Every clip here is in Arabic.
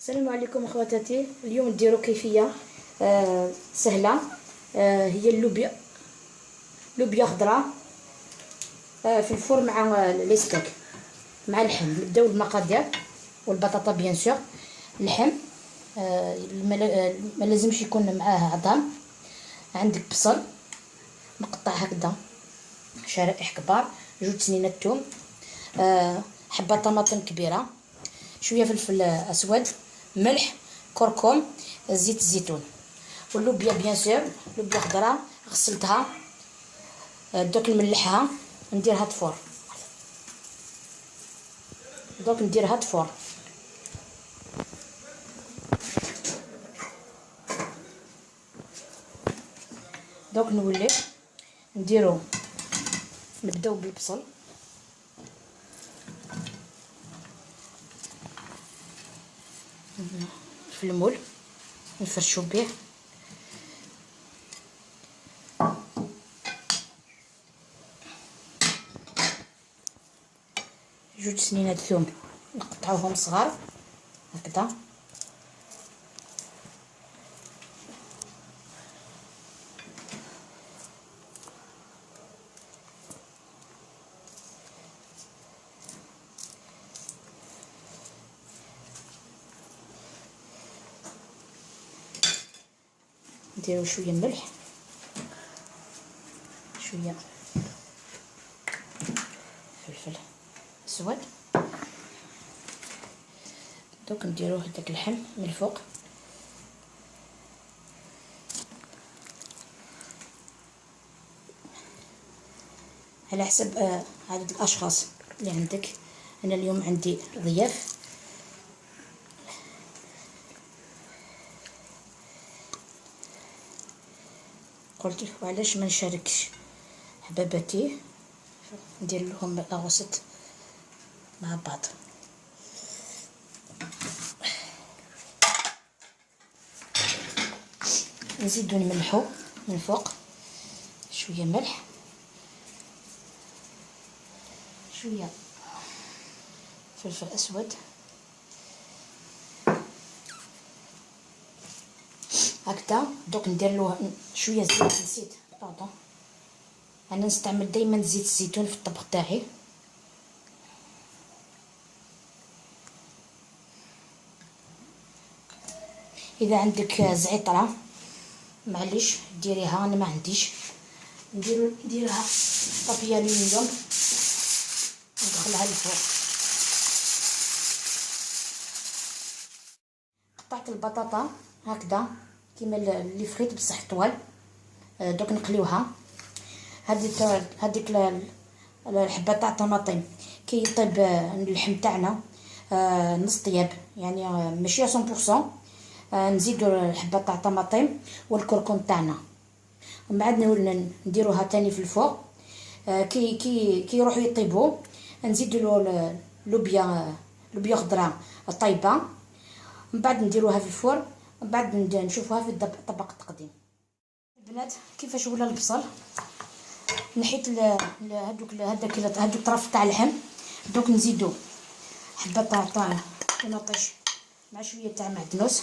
السلام عليكم اخواتاتي. اليوم نديرو كيفيه سهله. هي لوبيا خضراء في الفرن مع لي ستيك مع اللحم. نبداو المقادير والبطاطا بيان سور. اللحم ما لازمش يكون معاه عظام. عندك بصل مقطع هكذا شرائح كبار، 2 سنينات ثوم، حبه طماطم كبيره، شويه فلفل اسود، ملح، كركم، زيت الزيتون، واللوبيا بيان سور لوبيا خضراء غسلتها دوك نملحها نديرها تفور. دوك نولي نبداو بالبصل. في المول نفرشو به، جوج سنينات ثوم نقطعوهم صغار هكذا، نديرو شويه ملح، شويه فلفل اسود. دوك نديرو هداك اللحم من الفوق، على حسب عدد الاشخاص اللي عندك. انا اليوم عندي ضياف، قلت وعلاش ما نشاركش حباباتي ندير لهم لاغوست مع بعض. نزيدو نملحو من فوق، شويه ملح، شويه فلفل اسود هكذا. دوك ندير له شويه زيت. نسيت باردون، انا نستعمل دائما زيت الزيتون في الطبخ تاعي. اذا عندك زعتره معليش ديريها، انا ما عنديش. نديرها طابيه الومنيوم ندخلها للفوق. قطعت البطاطا هكذا كيما اللي فريت بصح طوال، دوك نقليوها. هذيك الحبه تاع الطماطم كي يطيب اللحم تاعنا نص طياب، يعني ماشي 100%. نزيدو الحبه تاع الطماطم والكركم تاعنا، ومن بعد نديروها تاني في الفوق. كي يروحوا يطيبوا نزيدو له لوبيا خضراء طيبه، من بعد نديروها في الفرن، من بعد نشوفوها في طبق التقديم. البنات كيفاش ولا البصل، نحيت هذوك الطرف تاع اللحم. دوك نزيدو حبه تاع طماطيش مع شويه تاع معدنوس،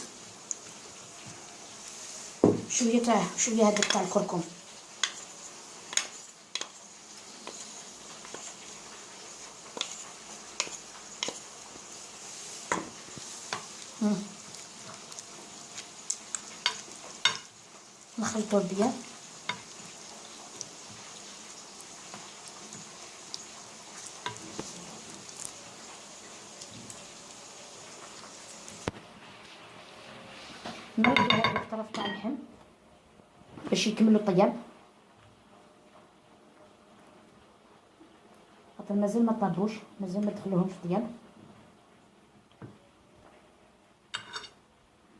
شويه هذاك تاع الكركم، نخلطو بيان. نردو هذا الطرف تاع اللحم باش يكملوا الطياب، خاطر مازال ما طابوش، مازال ما دخلوهمش الطياب.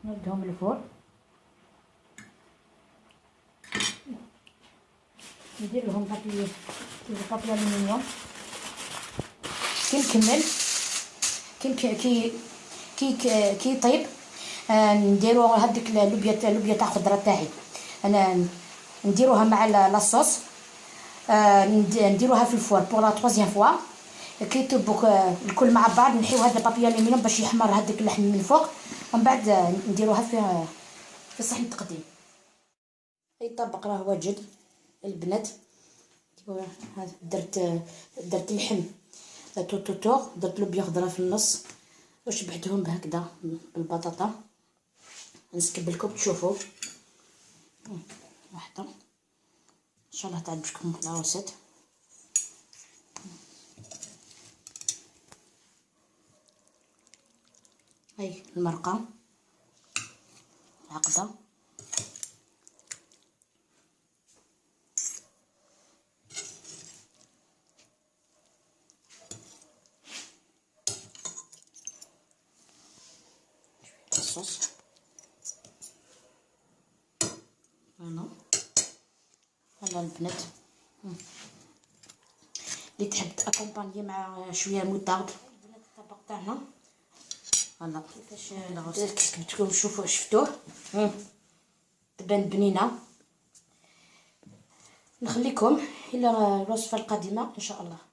نردهم للفور، ندير لهم بابي الومنيوم. كي نكمل كي يطيب نديرو هذيك اللوبيا تاع الخضره تاعي، انا نديروها مع لاصوص، نديروها في الفور بور لا 3 فوا. كي يطيبوا الكل مع بعض نحيو هذا البابي الومنيوم باش يحمر هذاك اللحم من فوق، ومن بعد نديروها في صحن التقديم. الطبق راه واجد البنات. درت اللحم توتو، درت له بيض خضره في النص وشبعتهم بهكذا بالبطاطا. نسكب لكم تشوفوا واحده ان شاء الله تعجبكم العروسات. هاي المرقه عقده. الصوص هلا البنات اللي تحب تاكومباني مع شويه موطارد. البنات الطبق تاعنا هلا كيفاش كسكبتكم. شوفوا شفتوه تبان بنينه. نخليكم الى الوصفه القادمه ان شاء الله.